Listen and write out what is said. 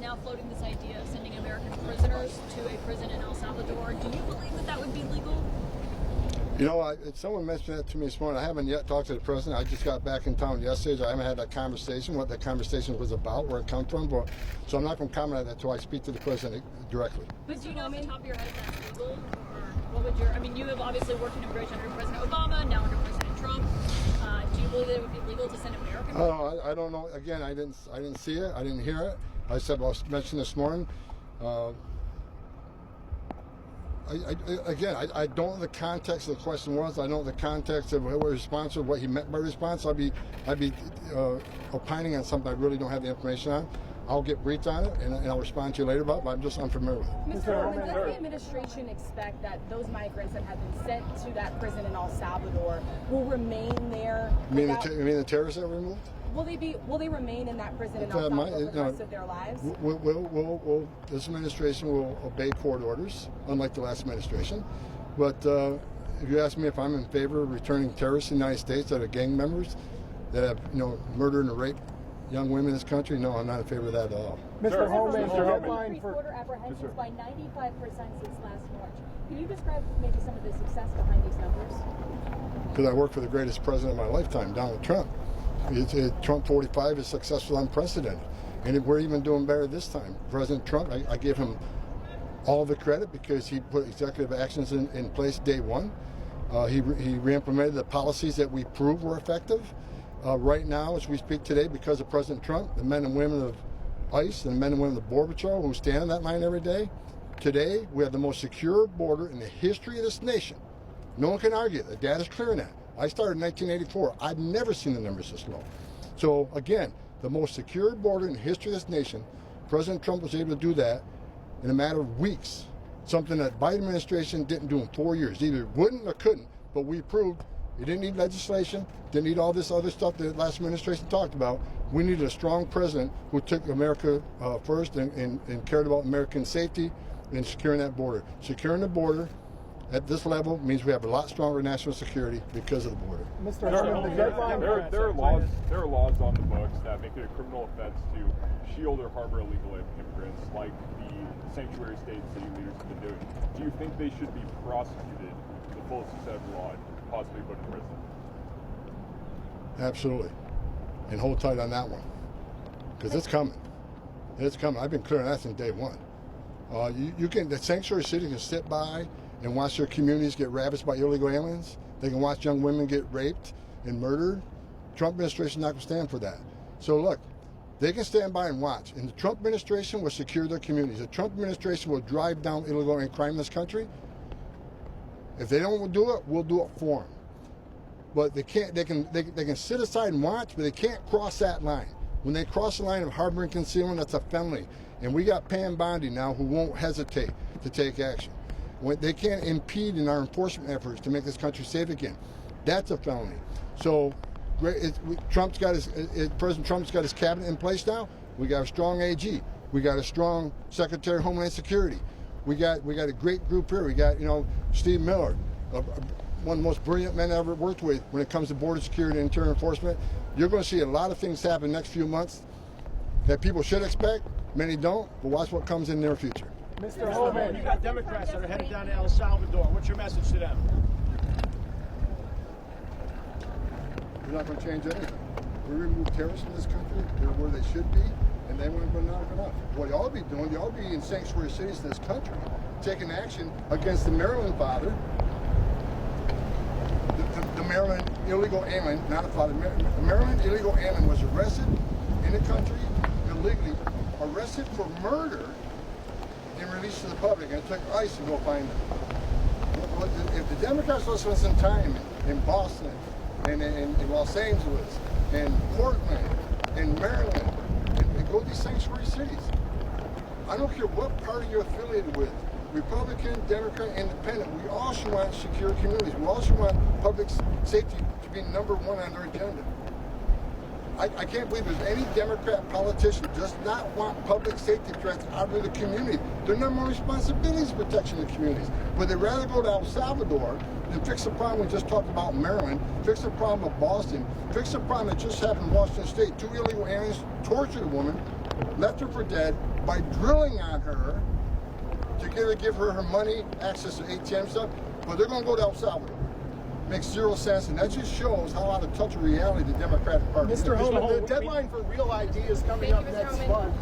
now floating this idea of sending American prisoners to a prison in El Salvador. Do you believe that that would be legal? You know, someone mentioned that to me this morning. I haven't yet talked to the president. I just got back in town yesterday, so I haven't had that conversation, what that conversation was about, where it come from. But, so I'm not going to comment on that until I speak to the president directly. But do you know off the top of your head if that's legal? Or what would your, I mean, you have obviously worked in immigration under President Obama, now under President Trump. Do you believe that it would be legal to send American? Oh, I don't know. Again, I didn't see it. I didn't hear it. I said, well, I mentioned this morning. I don't know the context of the question was. I don't know the context of what response was, what he meant by response. I'd be opining on something I really don't have the information on. I'll get briefed on it and I'll respond to you later about it, but I'm just unfamiliar with it. Mr. Homan, does the administration expect that those migrants that have been sent to that prison in El Salvador will remain there? You mean the terrorists that were removed? Will they remain in that prison in El Salvador for the rest of their lives? This administration will obey court orders, unlike the last administration. But if you ask me if I'm in favor of returning terrorists to the United States that are gang members, that have murdered and raped young women in this country, no, I'm not in favor of that at all. Mr. Homan, increased border apprehensions by 95% since last March. Can you describe maybe some of the success behind these numbers? Because I worked for the greatest president of my lifetime, Donald Trump. Trump 45 is successful, unprecedented. And we're even doing better this time. President Trump, I give him all the credit because he put executive actions in place day one. He re-implemented the policies that we proved were effective. Right now, as we speak today, because of President Trump, the men and women of ICE and the men and women of the Border Czar who stand on that line every day, today we have the most secure border in the history of this nation. No one can argue it. The data's clear on that. I started in 1984. I've never seen the numbers this low. So again, the most secure border in the history of this nation, President Trump was able to do that in a matter of weeks, something that Biden administration didn't do in 4 years. Either wouldn't or couldn't, but we proved it didn't need legislation, didn't need all this other stuff that the last administration talked about. We needed a strong president who took America first and cared about American safety and securing that border. Securing the border at this level means we have a lot stronger national security because of the border. Mr. Homan, there are laws on the books that make it a criminal offense to shield or harbor illegal immigrants, like the sanctuary states that you leaders have been doing. Do you think they should be prosecuted to the fullest extent of the law and possibly put in prison? Absolutely. And hold tight on that one. Because it's coming. It's coming. I've been clear on that since day one. The sanctuary cities can sit by and watch their communities get ravaged by illegal aliens. They can watch young women get raped and murdered. Trump administration is not going to stand for that. So look, they can stand by and watch. And the Trump administration will secure their communities. The Trump administration will drive down illegal and crime in this country. If they don't do it, we'll do it for them. But they can't. They can sit aside and watch, but they can't cross that line. When they cross the line of harboring concealment, that's a felony. And we got Pam Bondi now who won't hesitate to take action. They can't impede in our enforcement efforts to make this country safe again. That's a felony. So President Trump's got his cabinet in place now. We got a strong AG. We got a strong Secretary of Homeland Security. We got a great group here. We got Steve Miller, one of the most brilliant men I ever worked with when it comes to border security and interior enforcement. You're going to see a lot of things happen next few months that people should expect. Many don't, but watch what comes in the near future. Mr. Homan, you got Democrats that are headed down to El Salvador. What's your message to them? We're not going to change anything. We remove terrorists from this country. They're where they should be, and they want to knock it off. What y'all be doing, y'all be in sanctuary cities in this country, taking action against the Maryland father, the Maryland illegal alien, not a father. The Maryland illegal alien was arrested in the country illegally, arrested for murder, and released to the public, and it took ICE to go find them. If the Democrats will spend some time in Boston, and in Los Angeles, and Portland, and Maryland, and go to these sanctuary cities, I don't care what party you're affiliated with, Republican, Democrat, Independent, we all should want secure communities. We all should want public safety to be number one on their agenda. I can't believe there's any Democrat politician who does not want public safety threats out of the community. Their number one responsibility is protection of the communities. But they'd rather go to El Salvador than fix the problem we just talked about in Maryland, fix the problem of Boston, fix the problem that just happened in Washington State. 2 illegal aliens tortured a woman left her for dead by drilling on her to give her money, access to ATM stuff, but they're going to go to El Salvador. Makes zero sense, and that just shows how out of touch of reality the Democratic Party is. Mr. Homan, the deadline for Real ID is coming up next month.